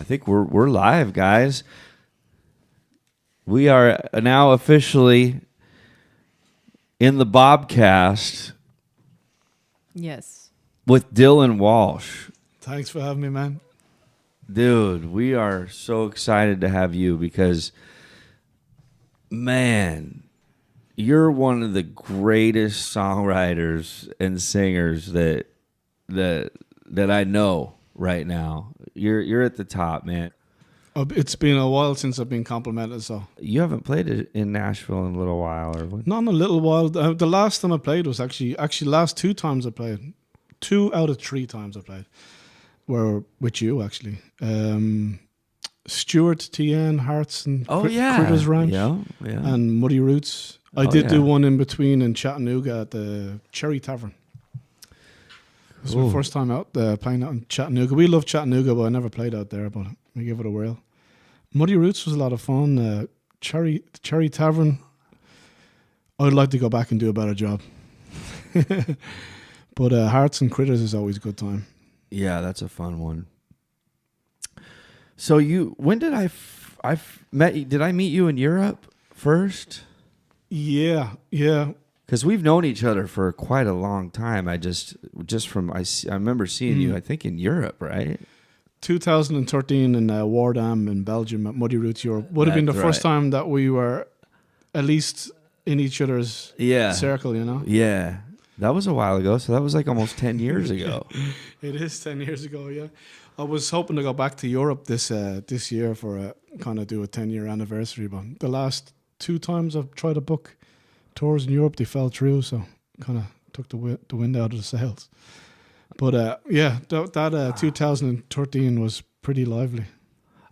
think we're live, guys. We are now officially in the BOBCAST. Yes. With Dylan Walshe. Thanks for having me, man. Dude, we are so excited to have you because, man, you're one of the greatest songwriters and singers that I know right now. You're at the top, man. It's been a while since I've been complimented, so. You haven't played it in Nashville in a little while, or what? Not in a little while. The last time I played was actually last 2 times I played. 2 out of 3 times I played were with you, actually. Stuart, TN, Hearts, and Critters Ranch. Yeah. And Muddy Roots. I did do one in between in Chattanooga at the Cherry Tavern. It was my first time out playing out in Chattanooga. We love Chattanooga, but I never played out there, but we give it a whirl. Muddy Roots was a lot of fun. Cherry Tavern, I'd like to go back and do a better job. But Hearts and Critters is always a good time. Yeah, that's a fun one. So when did I met you? Did I meet you in Europe first? Yeah. Because we've known each other for quite a long time. I remember seeing you, I think, in Europe, right? 2013 in Wardam in Belgium at Muddy Roots Europe would have been the first time that we were at least in each other's circle, you know? Yeah. That was a while ago, so that was like almost 10 years ago. It is 10 years ago, yeah. I was hoping to go back to Europe this year for kind of do a 10-year anniversary, but the last 2 times I've tried to book tours in Europe, they fell through, so kind of took the wind out of the sails. But that 2013 was pretty lively.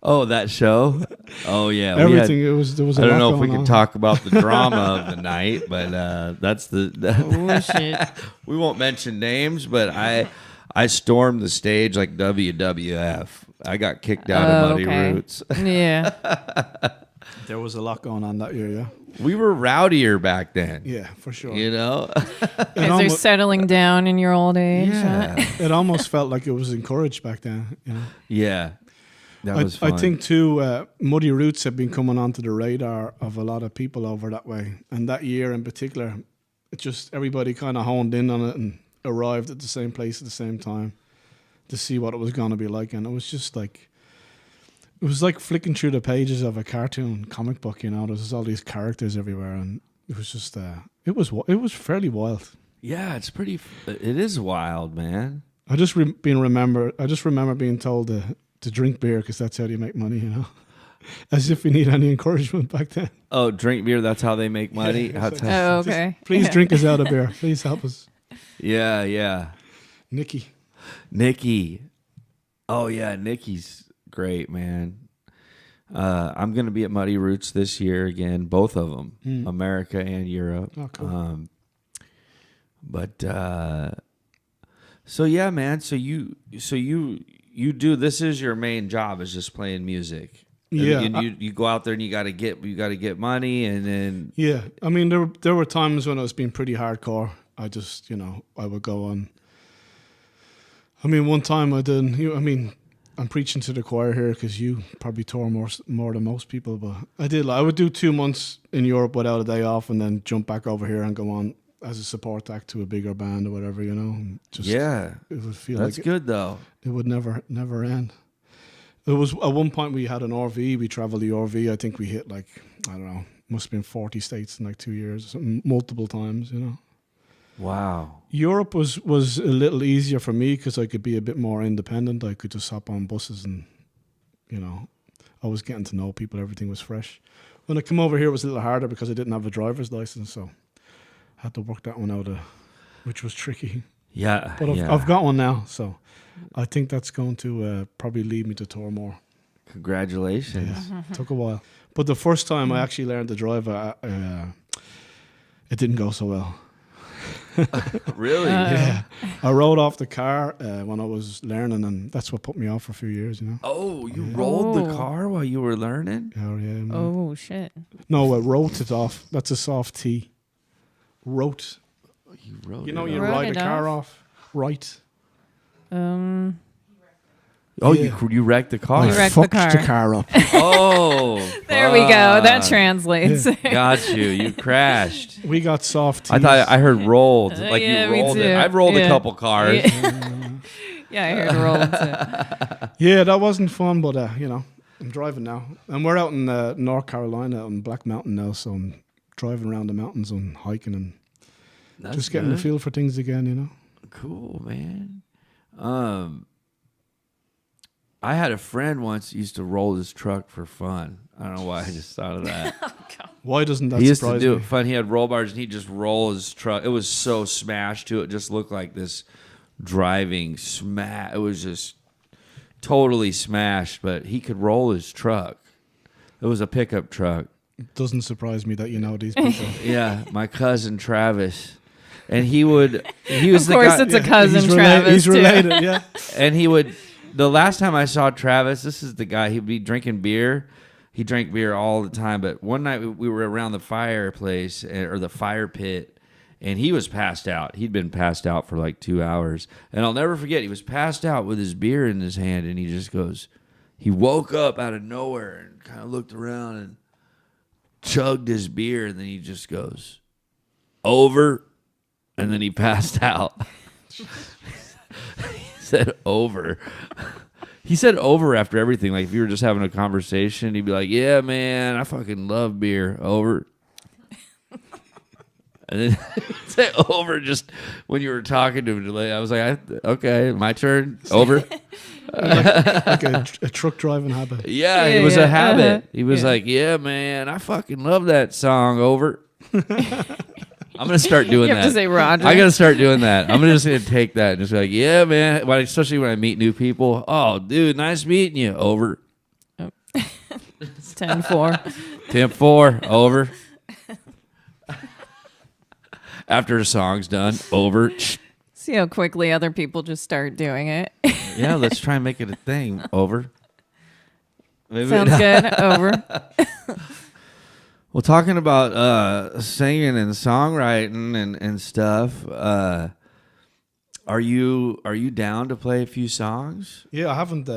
Oh, that show? Oh, yeah. Everything. There was. I don't know if we can talk about the drama of the night, but that's Oh, shit. We won't mention names, but I stormed the stage like WWF. I got kicked out of Muddy Roots. Yeah. There was a lot going on that year, yeah. We were rowdier back then. Yeah, for sure. You know? Because they're settling down in your old age. Yeah. It almost felt like it was encouraged back then, you know? Yeah. That was fun. I think, too, Muddy Roots have been coming onto the radar of a lot of people over that way. And that year in particular, it just everybody kind of honed in on it and arrived at the same place at the same time to see what it was going to be like. And it was just like... It was like flicking through the pages of a cartoon comic book, you know. There was all these characters everywhere, and it was just it was fairly wild. Yeah, it is wild, man. I just remember being told to drink beer because that's how you make money, you know. As if we need any encouragement back then. Oh, drink beer, that's how they make money? Oh, okay. Please drink us out of beer. Please help us. Yeah. Nikki. Oh, yeah, Nikki's great, man. I'm going to be at Muddy Roots this year again, both of them, America and Europe. Oh, cool. So yeah, man. So you do. This is your main job, is just playing music. Yeah, and you go out there and you got to get money, and then I mean, there were times when I was being pretty hardcore. I just, I would go on. I mean, one time I did. I'm preaching to the choir here because you probably tour more than most people, but I would do 2 months in Europe without a day off, and then jump back over here and go on as a support act to a bigger band or whatever, you know. And just, it would feel that's good though. It would never end. It was at one point we had an RV. We traveled the RV. I think we hit I don't know, must have been 40 states in 2 years, multiple times, you know. Wow. Europe was a little easier for me because I could be a bit more independent. I could just hop on buses and, I was getting to know people. Everything was fresh. When I came over here, it was a little harder because I didn't have a driver's license, so I had to work that one out, which was tricky. Yeah. But I've got one now, so I think that's going to probably lead me to tour more. Congratulations. Yeah, took a while. But the first time I actually learned to drive, it didn't go so well. Really? Yeah. I rode off the car when I was learning, and that's what put me off for a few years, you know. Oh, you rolled the car while you were learning? Oh, yeah. Man. Oh, shit. No, I wrote it off. That's a soft T. Wrote. You wrote You know, it you off. ride a car off. Right. Oh, Yeah. you wrecked the car. You I wrecked the fucked the car. car up. Oh, There we go. That fuck. translates. Got you. You crashed. We got soft I tees. thought I heard rolled, like yeah, you me rolled it. too. I've rolled a Yeah. couple cars. Yeah, I heard rolled too. Yeah, that wasn't fun, but I'm driving now, and we're out in North Carolina on Black Mountain now, so I'm driving around the mountains and hiking and That's just getting the good. feel for things again. Cool, man. I had a friend once used to roll his truck for fun. I don't know why I just thought of that. Why doesn't that He used to surprise do me? it fun. He had roll bars and he'd just roll his truck. It was so smashed to it. Just looked like this driving smash. It was just totally smashed, but he could roll his truck. It was a pickup truck. It doesn't surprise me that you know these people. Yeah, my cousin Travis. And he was Of the course, guy, it's a cousin Travis. He's too. related, yeah. and he would, the last time I saw Travis, this is the guy, he'd be drinking beer. He drank beer all the time, but one night we were around the fireplace or the fire pit, and he was passed out. He'd been passed out for like 2 hours. And I'll never forget, he was passed out with his beer in his hand, and he just goes, he woke up out of nowhere and kind of looked around and chugged his beer, and then he just goes, over, and then he passed out. He said over. He said over after everything. Like if you were just having a conversation, he'd be like, yeah, man, I fucking love beer. Over. And then he'd say over just when you were talking to him. I was like, okay, my turn. Over. Like a truck driving habit. Yeah, Yeah, it was yeah, a habit. uh-huh. He was Yeah. like, yeah, man, I fucking love that song. Over. I'm going to start doing You have that. to say Roger. I gotta start doing that. I'm just gonna take that and just be like, yeah, man. Especially when I meet new people. Oh, dude, nice meeting you. Over. 10-4. 10-4. Over. After the song's done. Over. See how quickly other people just start doing it. Yeah, let's try and make it a thing. Over. Maybe Sounds good. Over. Well, talking about singing and songwriting and stuff, are you down to play a few songs? Yeah, I haven't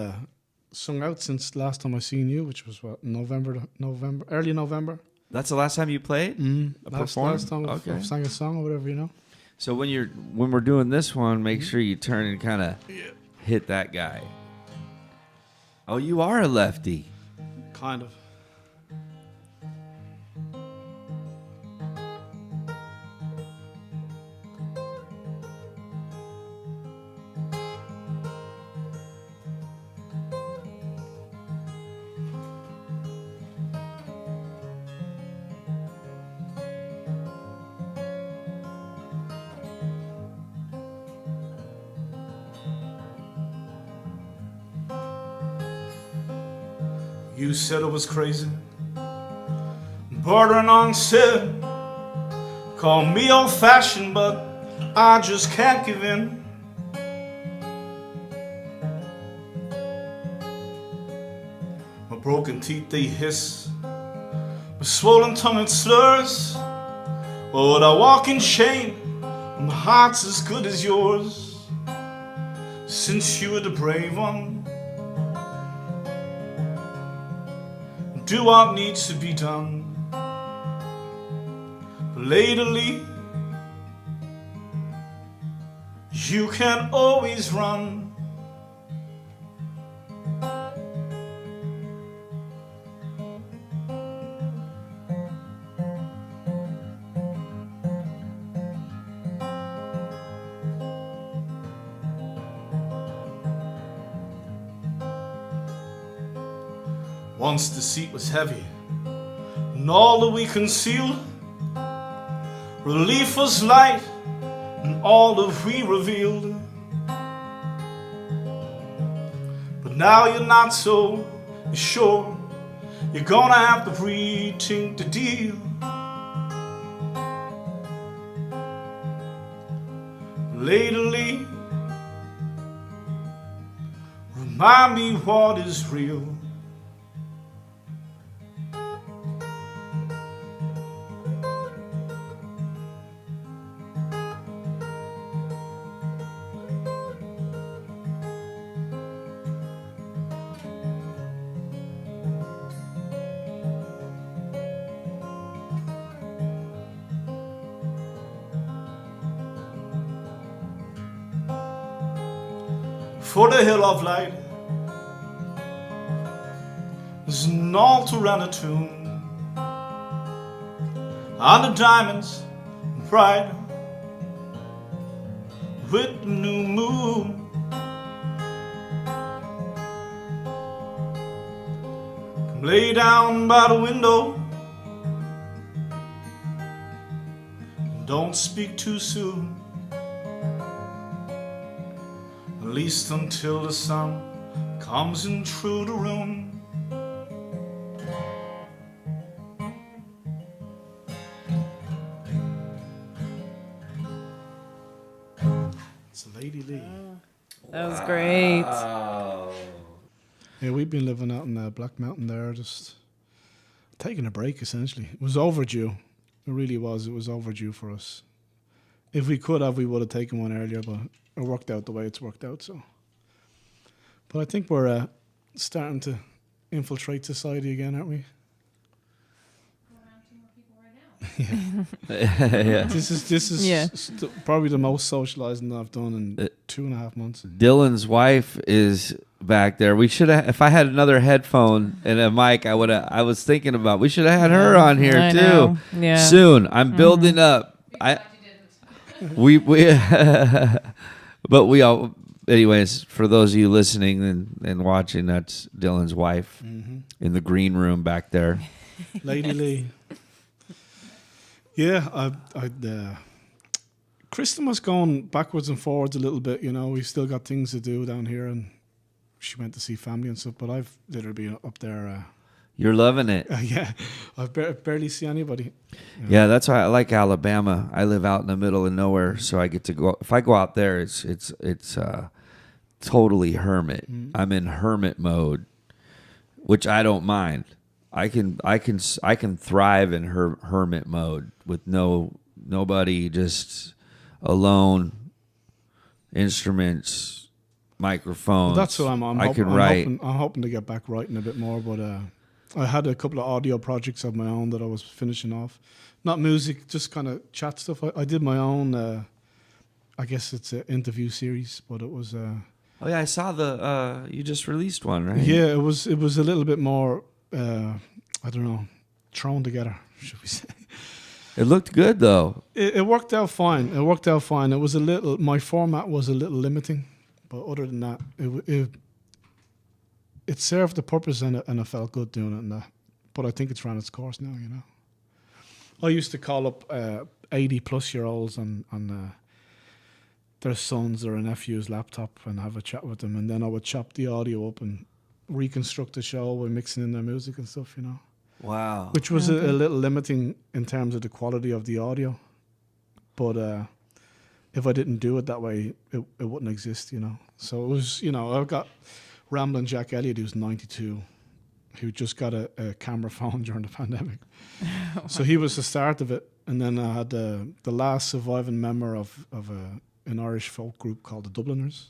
sung out since last time I seen you, which was what, early November. That's the last time you played? Last time I've sang a song or whatever. So when we're doing this one, make sure you turn and kind of hit that guy. Oh, you are a lefty. Kind of. You said I was crazy, bordering on sin. Call me old-fashioned, but I just can't give in. My broken teeth, they hiss, my swollen tongue, it slurs. But I walk in shame, and my heart's as good as yours. Since you were the brave one, do what needs to be done. But lately, you can always run. Once the seat was heavy, and all that we concealed, relief was light, and all that we revealed. But now you're not so sure, you're gonna have to rethink the deal. Lately, remind me what is real. for the hill of light. There's an altar and a tomb on the diamonds bright with the new moon. Come lay down by the window, don't speak too soon, at least until the sun comes in through the room. It's Lady Lee. That was great. Yeah, we've been living out in Black Mountain there, just taking a break essentially. It was overdue. It really was. It was overdue for us. If we could have, we would have taken one earlier, but it worked out the way it's worked out. So, but I think we're starting to infiltrate society again, aren't we? Yeah. This is Yeah. Probably the most socializing I've done in 2.5 months. Dylan's wife is back there. We should have. If I had another headphone and a mic, I would have. I was thinking about. We should have had her on here I too. know. Yeah. Soon. I'm building up. We but we all. Anyways, for those of you listening and watching, that's Dylan's wife in the green room back there. Lady Lee. Yeah, Kristen was going backwards and forwards a little bit. You know, we've still got things to do down here, and she went to see family and stuff. But I've literally been up there. You're loving it. Yeah, I've barely see anybody. Yeah, that's why I like Alabama. I live out in the middle of nowhere, so I get to go. If I go out there, it's totally hermit. I'm in hermit mode, which I don't mind. I can thrive in hermit mode with nobody, just alone, instruments, microphones. Well, that's what I'm write. I'm hoping to get back writing a bit more, but I had a couple of audio projects of my own that I was finishing off. Not music, just kind of chat stuff. I did my own. I guess it's an interview series, but it was. Oh yeah, I saw the. You just released one, right? Yeah, it was a little bit more. I don't know, thrown together, should we say? It looked good though. It worked out fine. It was a little. My format was a little limiting, but other than that, it served the purpose and it felt good doing it. And that. But I think it's run its course now. You know, I used to call up 80-plus-year-olds on their sons or a nephew's laptop and have a chat with them, and then I would chop the audio up and reconstruct the show by mixing in their music and stuff, you know. Wow. Which was a little limiting in terms of the quality of the audio. But if I didn't do it that way, it wouldn't exist, you know. So it was, you know, I've got Ramblin' Jack Elliott, who's 92, who just got a camera phone during the pandemic. So he was the start of it. And then I had the last surviving member of an Irish folk group called the Dubliners.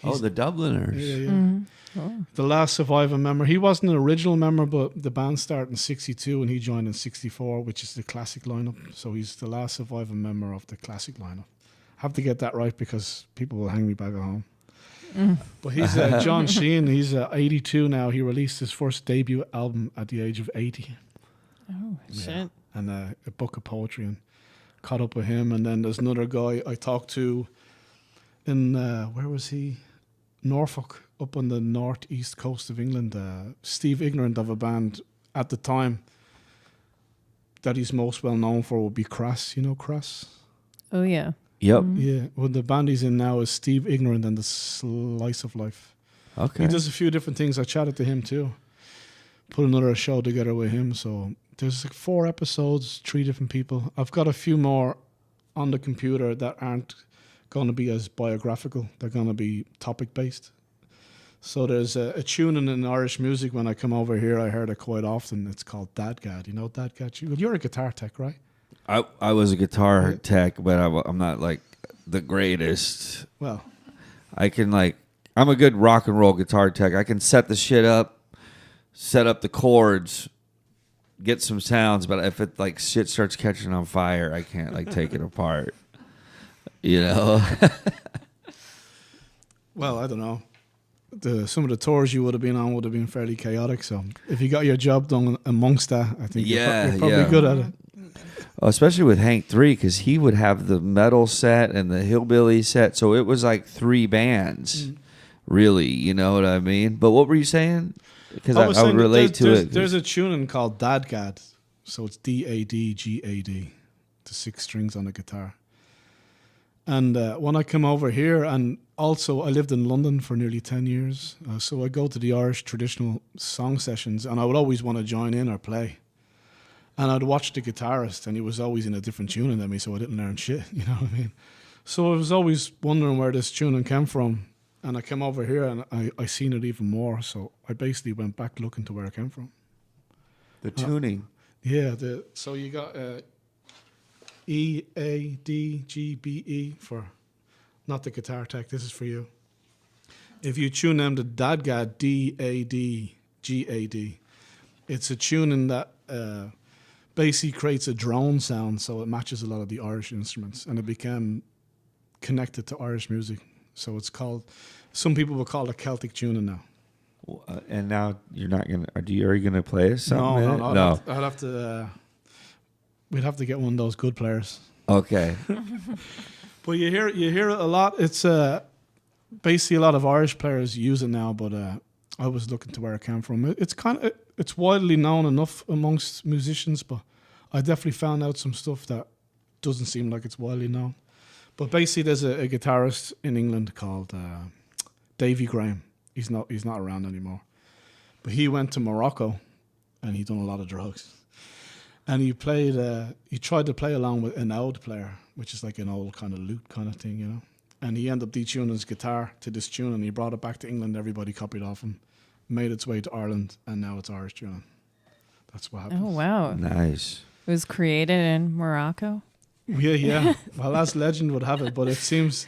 The Dubliners. Yeah. Oh. The last surviving member. He wasn't an original member, but the band started in 62 and he joined in 64, which is the classic lineup. So he's the last surviving member of the classic lineup. Have to get that right because people will hang me back at home. But he's John Sheehan. He's 82 now. He released his first debut album at the age of 80. Oh, shit. And a book of poetry, and caught up with him. And then there's another guy I talked to in, where was he? Norfolk, up on the northeast coast of England. Steve Ignorant, of a band at the time that he's most well known for would be Crass. You know Crass? Oh, yeah. Yep. Yeah. Well, the band he's in now is Steve Ignorant and the Slice of Life. Okay. He does a few different things. I chatted to him too. Put another show together with him. So there's like 4 episodes, 3 different people. I've got a few more on the computer that aren't going to be as biographical. They're going to be topic based. So there's a tune in Irish music when I come over here. I heard it quite often. It's called Dadgad. You know Dadgad? You're a guitar tech, right? I was a guitar tech, but I'm not like the greatest. Well, I'm a good rock and roll guitar tech. I can set the shit up, set up the chords, get some sounds, but if it like shit starts catching on fire, I can't like take it apart. You know. Well, I don't know. Some of the tours you would have been on would have been fairly chaotic. So if you got your job done amongst that, I think you're probably good at it. Especially with Hank 3, because he would have the metal set and the hillbilly set. So it was like 3 bands, really. You know what I mean? But what were you saying? Because I would relate to it. There's a tuning called Dadgad. So it's Dadgad, the 6 strings on the guitar. And when I come over here, and also I lived in London for nearly 10 years, so I go to the Irish traditional song sessions, and I would always want to join in or play. And I'd watch the guitarist, and he was always in a different tuning than me, so I didn't learn shit, you know what I mean? So I was always wondering where this tuning came from, and I came over here, and I seen it even more, so I basically went back looking to where it came from. The tuning. Yeah, so you got E, A, D, G, B, E for, not the guitar tech, this is for you. If you tune them to Dadgad, D, A, D, G, A, D, it's a tuning that basically creates a drone sound, so it matches a lot of the Irish instruments, and it became connected to Irish music. So it's called, some people will call it Celtic tuning now. And now you're not going to, are you going to play us something? No. I'd have to, we'd have to get one of those good players. Okay. But you hear it a lot. It's basically a lot of Irish players use it now, but I was looking to where it came from. It's widely known enough amongst musicians, but I definitely found out some stuff that doesn't seem like it's widely known. But basically, there's a guitarist in England called Davy Graham. He's not around anymore, but he went to Morocco, and he done a lot of drugs. And he played. He tried to play along with an oud player, which is like an old kind of lute kind of thing, you know. And he ended up detuning his guitar to this tune, and he brought it back to England. Everybody copied off him, made its way to Ireland, and now it's Irish tuning. That's what happened. Oh, wow. Nice. It was created in Morocco? Yeah. Well, as legend would have it, but it seems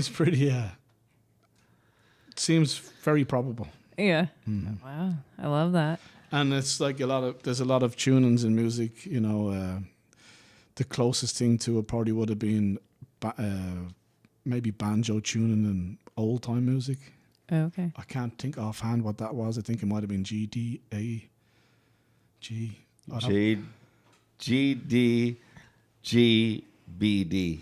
pretty. It seems very probable. Yeah. Wow. I love that. And it's like there's a lot of tunings in music. You know, the closest thing to it probably would have been maybe banjo tuning in old time music. Oh, okay. I can't think offhand what that was. I think it might have been G D A G. G D G B D.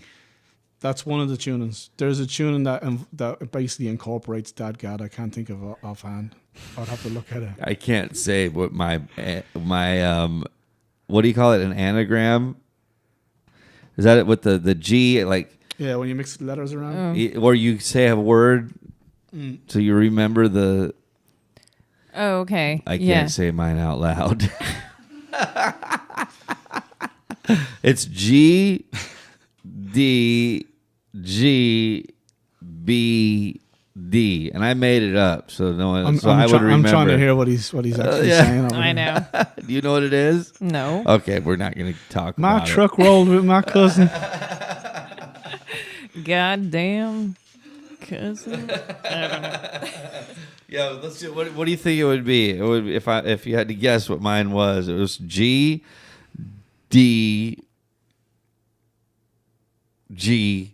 That's one of the tunings. There's a tuning that basically incorporates Dadgad. I can't think of it offhand. I'd have to look at it. I can't say what my what do you call it? An anagram? Is that it with the G like? Yeah, when you mix the letters around. Or you say a word, so you remember the. Oh, okay. I can't say mine out loud. It's G D G B D, and I made it up, so no one. I would remember. I'm trying to hear what he's actually saying. Over I know. Do you know what it is? No. Okay, we're not going to talk my about truck rolled with my cousin. Goddamn cousin. I don't know. Yeah, let's do. What do you think it would be? It would be if you had to guess what mine was. It was G D G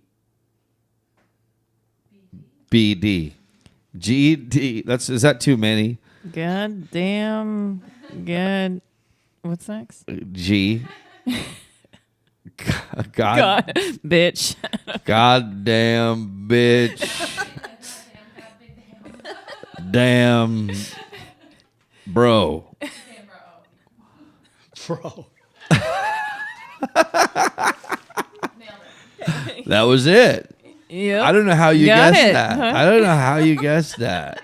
B D G D. Is that too many? Goddamn. God. What's next? G. God. Bitch. Goddamn bitch. Damn. Bro. Bro. That was it. Yep. I don't know how you Got guessed it, that. huh? I don't know how you guessed that.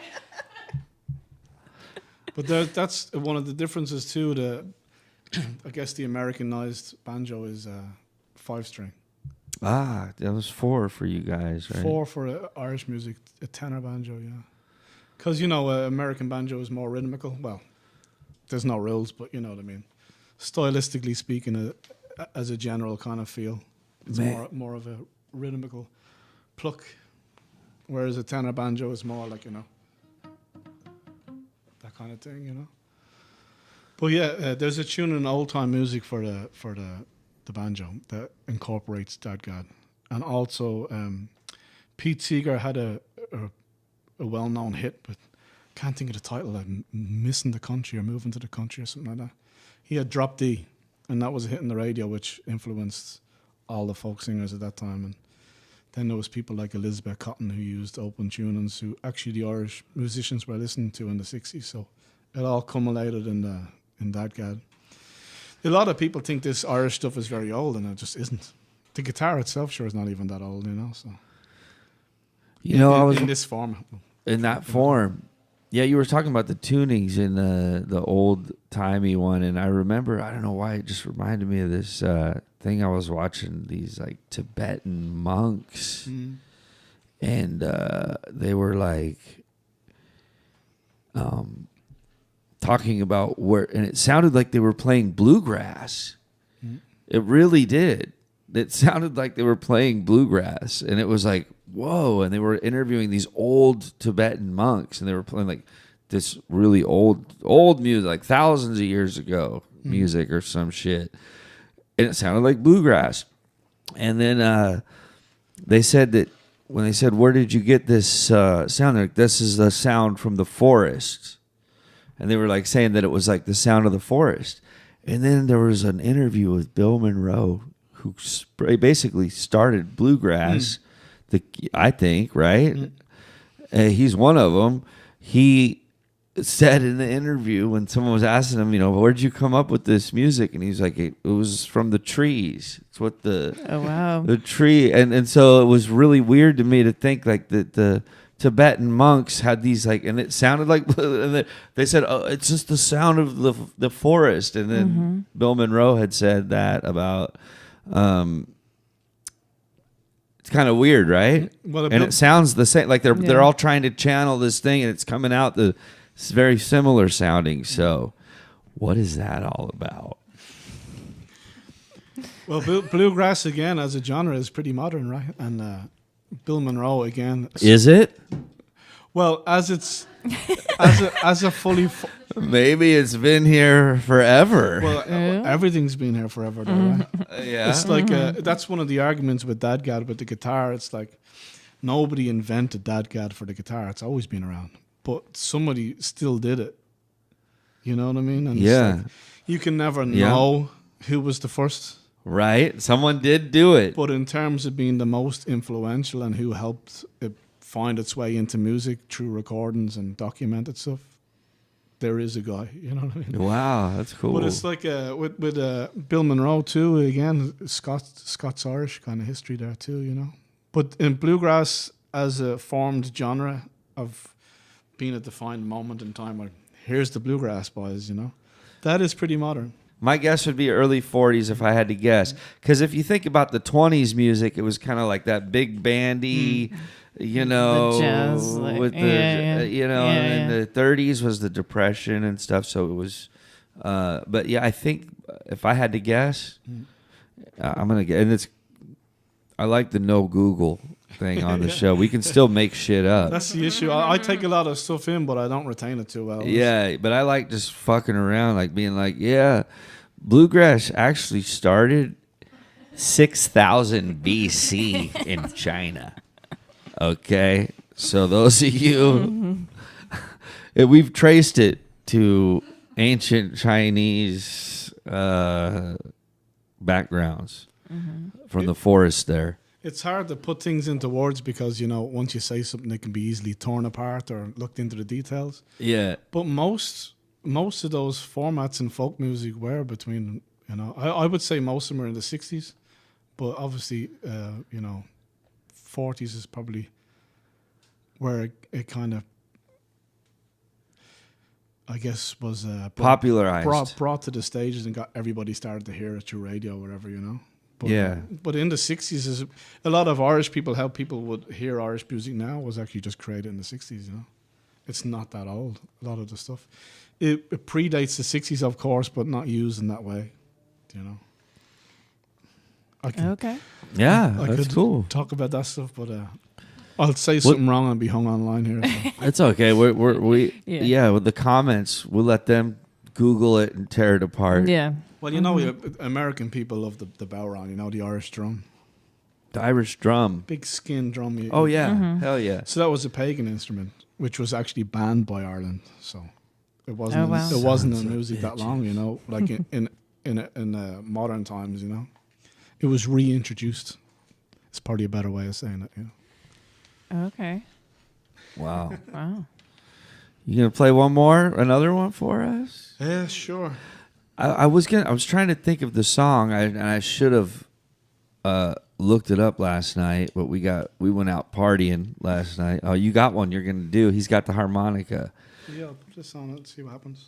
But that's one of the differences too. I guess the Americanized banjo is 5-string. Ah, that was 4 for you guys, right? 4 for Irish music, a tenor banjo, yeah. Because, you know, American banjo is more rhythmical. Well, there's no rules, but you know what I mean. Stylistically speaking, as a general kind of feel, it's more of a rhythmical pluck, whereas a tenor banjo is more like, you know, that kind of thing, you know. But yeah, there's a tune in old time music for the banjo that incorporates Dadgad, and also Pete Seeger had a a well-known hit, but can't think of the title. Like Missing the Country or Moving to the Country or something like that. He had Drop D, and that was a hit in the radio, which influenced all the folk singers at that time. And then there was people like Elizabeth Cotton who used open tunings, who actually the Irish musicians were listening to in the 60s. So it all culminated in Dadgad. A lot of people think this Irish stuff is very old, and it just isn't. The guitar itself sure is not even that old, you know. So I was in this form. in that form. Yeah, you were talking about the tunings in the old timey one, and I remember, I don't know why, it just reminded me of this thing I was watching, these like Tibetan monks, and they were like talking about where, and it sounded like they were playing bluegrass. It really did. It sounded like they were playing bluegrass, and it was like, whoa. And they were interviewing these old Tibetan monks, and they were playing like this really old music, like thousands of years ago music or some shit. And it sounded like bluegrass. And then they said that when they said, where did you get this sound? They're like, this is the sound from the forest. And they were like saying that it was like the sound of the forest. And then there was an interview with Bill Monroe, who basically started bluegrass, I think, right? He's one of them. He said in the interview when someone was asking him, where'd you come up with this music? And he's like, it was from the trees. It's what the tree. And so it was really weird to me to think like that the Tibetan monks had these like, and it sounded like, and they said, oh, it's just the sound of the forest. And then Bill Monroe had said that about, it's kind of weird, right? Well, and it sounds the same, like they're all trying to channel this thing, and it's coming out it's very similar sounding. So, what is that all about? Well, bluegrass again as a genre is pretty modern, right? And Bill Monroe again. Is it? Well, as a fully. Maybe it's been here forever. Well, everything's been here forever, though, right? Yeah. It's like that's one of the arguments with Dadgad with the guitar. It's like nobody invented Dadgad for the guitar. It's always been around, but somebody still did it. You know what I mean? And yeah. It's like, you can never know who was the first. Right. Someone did do it. But in terms of being the most influential and who helped it find its way into music through recordings and documented stuff, there is a guy, you know what I mean? Wow, that's cool. But it's like with Bill Monroe too. Again, Scots Irish kind of history there too, you know. But in bluegrass as a formed genre of being a defined moment in time, where here's the bluegrass boys, you know, that is pretty modern. My guess would be early 40s if I had to guess, because if you think about the 20s music, it was kind of like that big bandy. You know, the jazz, like, with the and the 30s was the Depression and stuff. So it was, but yeah, I think if I had to guess, I'm gonna get, and I like the no Google thing on the show. We can still make shit up. That's the issue. I take a lot of stuff in, but I don't retain it too well. Yeah, but I like just fucking around, like being like, yeah, bluegrass actually started 6,000 BC in China. Okay, so those of you, we've traced it to ancient Chinese backgrounds from the forest there. It's hard to put things into words because, once you say something, it can be easily torn apart or looked into the details. Yeah. But most of those formats in folk music were between, I would say most of them are in the 60s, but obviously, 40s is probably where it kind of, I guess, was popularized, brought to the stages and got everybody started to hear it through radio or whatever, But, yeah. But in the 60s, is a lot of Irish people, how people would hear Irish music now was actually just created in the 60s, It's not that old, a lot of the stuff. It predates the 60s, of course, but not used in that way, Okay. Yeah, I that's could cool. talk about that stuff, but I'll say something wrong and be hung online here. So. It's okay. We with the comments, we'll let them Google it and tear it apart. Yeah. Well, American people love the bowron, the Irish drum. The Irish drum. big skin drum. Oh yeah, hell yeah. So that was a pagan instrument, which was actually banned by Ireland. So it wasn't. Oh, wow. It wasn't Sons in of music that bitches. long, you know. Like in modern times, you know, it was reintroduced. It's probably a better way of saying it. You know. Okay. Wow. Wow. You gonna play another one for us? Yeah, sure. I was trying to think of the song, and I should have looked it up last night, but we went out partying last night. Oh, you got one you're gonna do. He's got the harmonica. Yeah, I'll put this on it and see what happens.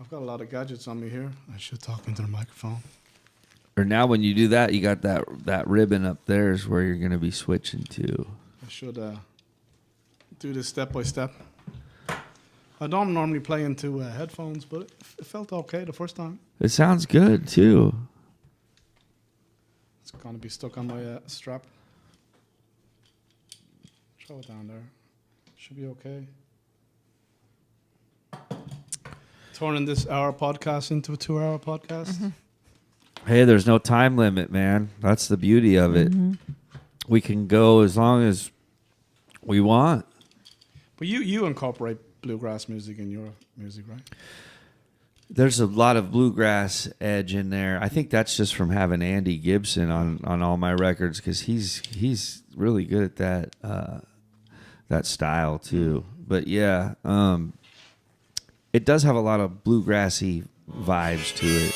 I've got a lot of gadgets on me here. I should talk into the microphone. Or now when you do that, you got that ribbon up there is where you're gonna be switching to. I should do this step by step. I don't normally play into headphones, but it felt okay the first time. It sounds good too. It's going to be stuck on my strap. Throw it down there. Should be okay. Turning this hour podcast into a 2-hour podcast. Hey, there's no time limit, man. That's the beauty of it. We can go as long as we want. But you incorporate bluegrass music in your music, right? There's a lot of bluegrass edge in there. I think that's just from having Andy Gibson on all my records, because he's really good at that style too. But yeah, it does have a lot of bluegrassy vibes to it.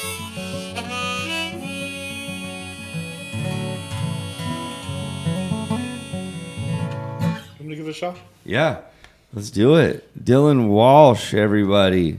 You want me to give it a shot? Yeah, let's do it. Dylan Walshe, everybody.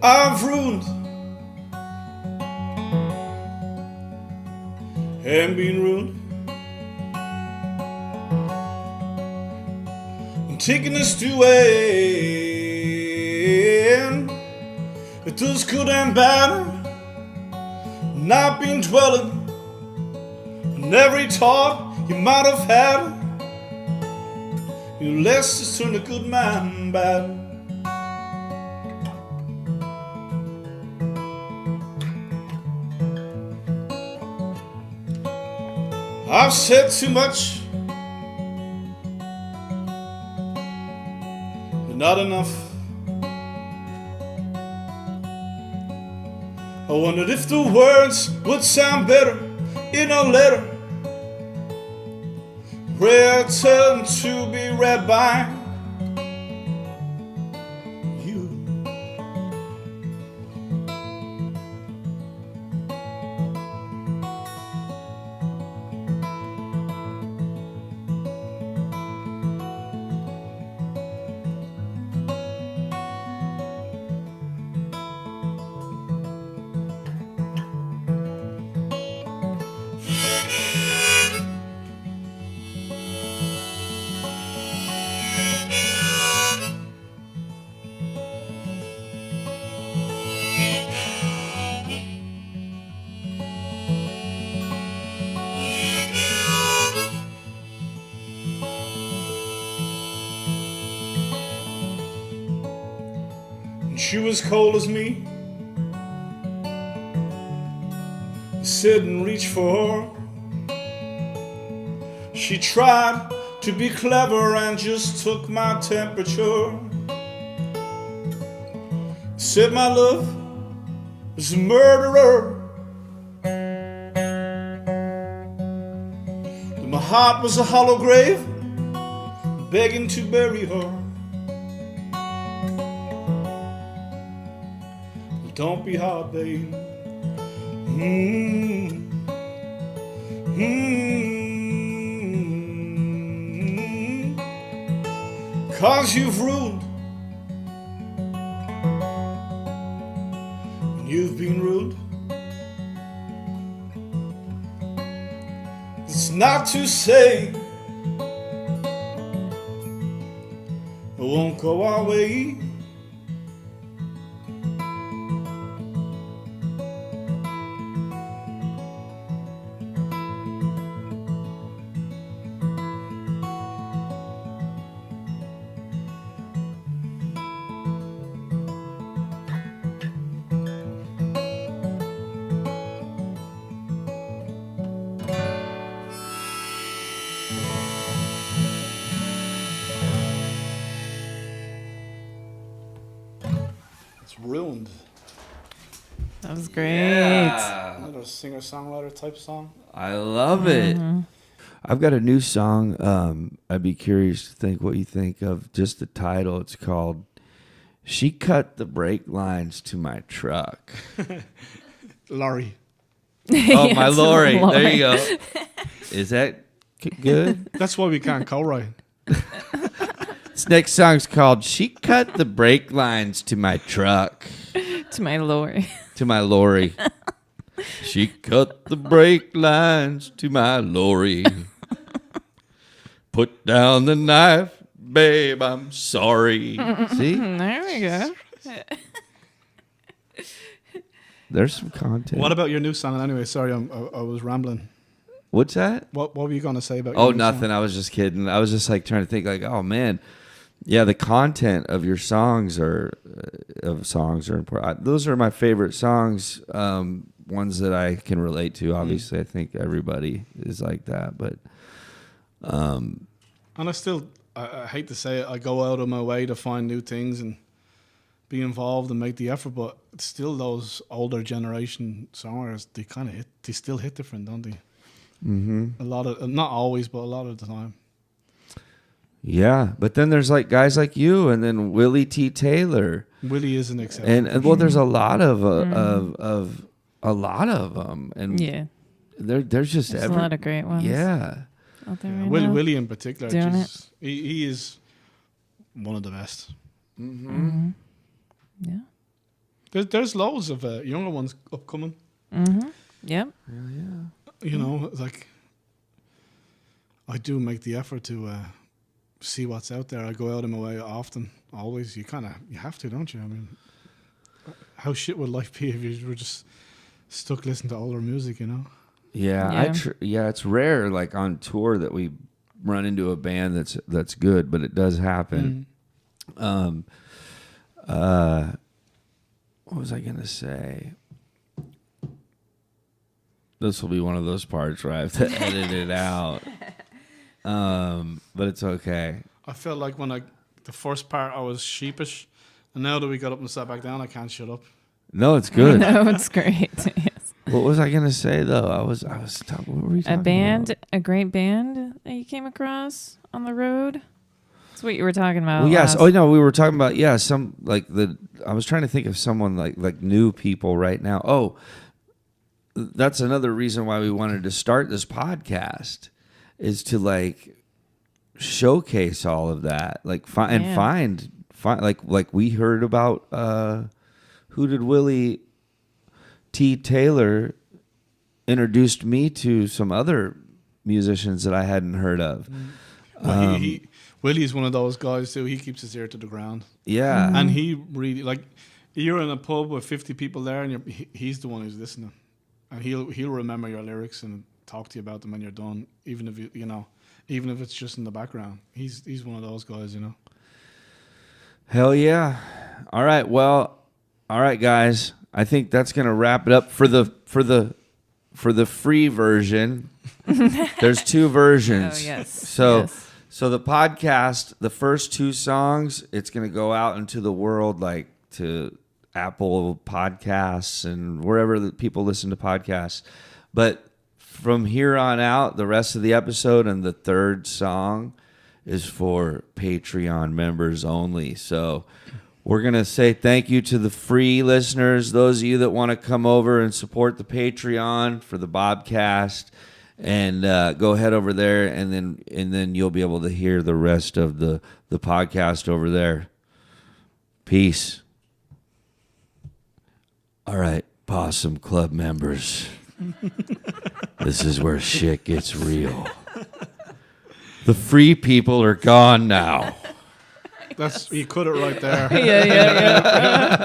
I've ruined and been ruined. I'm taking this to end. It does good and bad. And I've been dwelling on every thought you might have had. You less just turn a good man bad. I've said too much, but not enough. I wondered if the words would sound better in a letter written to be read by you. She was cold as me. I said and reached for her. She tried to be clever and just took my temperature. Said my love was a murderer. That my heart was a hollow grave, begging to bury her. Well, don't be hard, babe. Cause you've ruined, you've been ruined. It's not to say it won't go our way. Ruined. That was great. Yeah. Another singer-songwriter type song. I love it. I've got a new song. I'd be curious to think what you think of just the title. It's called "She Cut the Brake Lines to My Truck." Lorry. Oh, my Yes, lorry. Lorry. There you go. Is that good? That's why we can't co-write. This next song's called "She Cut the Brake Lines to My Truck." To my lorry. To my lorry. She cut the brake lines to my lorry. Put down the knife, babe, I'm sorry. See? There we go. There's some content. What about your new song? Anyway, sorry, I was rambling. What's that? What were you going to say about your Oh, new nothing. song? I was just kidding. I was just like trying to think like, oh man. Yeah, the content of your songs are important. Those are my favorite songs. Ones that I can relate to. Obviously, I think everybody is like that. But And I still, I hate to say it, I go out of my way to find new things and be involved and make the effort. But still, those older generation songwriters, they still hit different, don't they? Mm-hmm. A lot of, not always, but a lot of the time. yeah, but then there's like guys like you, and then Willie T. Taylor. Willie is an exception. And well, there's a lot of a lot of them, and Yeah. there's just There's a lot of great ones. Yeah, Out there right now. Willie in particular, Doing just, he is one of the best. Yeah. There's loads of younger ones upcoming. Yep. You know, like I do make the effort to see what's out there. I go out of my way often, always. You have to, don't you? I mean, how shit would life be if you were just stuck listening to older music, you know? yeah. It's rare, like on tour, that we run into a band that's good, but it does happen. What was I gonna say? This will be one of those parts where I have to edit it out. But it's okay. I felt like the first part I was sheepish, and now that we got up and sat back down, I can't shut up. No, it's good. No, it's great. Yes. What was I gonna say though? I was talking. What were we talking A band, about? a great band that you came across on the road. That's what you were talking about. Well, yes. last- Oh no, we were talking about some like I was trying to think of someone like new people right now. Oh, that's another reason why we wanted to start this podcast, is to like showcase all of that, like find like we heard about who did Willie T. Taylor introduced me to some other musicians that I hadn't heard of. Well, Willie's one of those guys too. He keeps his ear to the ground, Yeah. and he really like. You're in a pub with 50 people there, and he's the one who's listening, and he'll remember your lyrics and talk to you about them when you're done, even if even if it's just in the background. He's one of those guys, you know. Hell yeah. All right. Well, all right, guys. I think that's going to wrap it up for the free version. There's two versions. Oh, yes. So Yes. So the podcast, the first 2 songs, it's going to go out into the world, like to Apple Podcasts and wherever the people listen to podcasts. But from here on out, the rest of the episode and the 3rd song is for Patreon members only. So we're going to say thank you to the free listeners, those of you that want to come over and support the Patreon for the BOBCAST. And go head over there, and then you'll be able to hear the rest of the podcast over there. Peace. All right, Possum Club members. This is where shit gets real. The free people are gone now. You cut it right there. Yeah.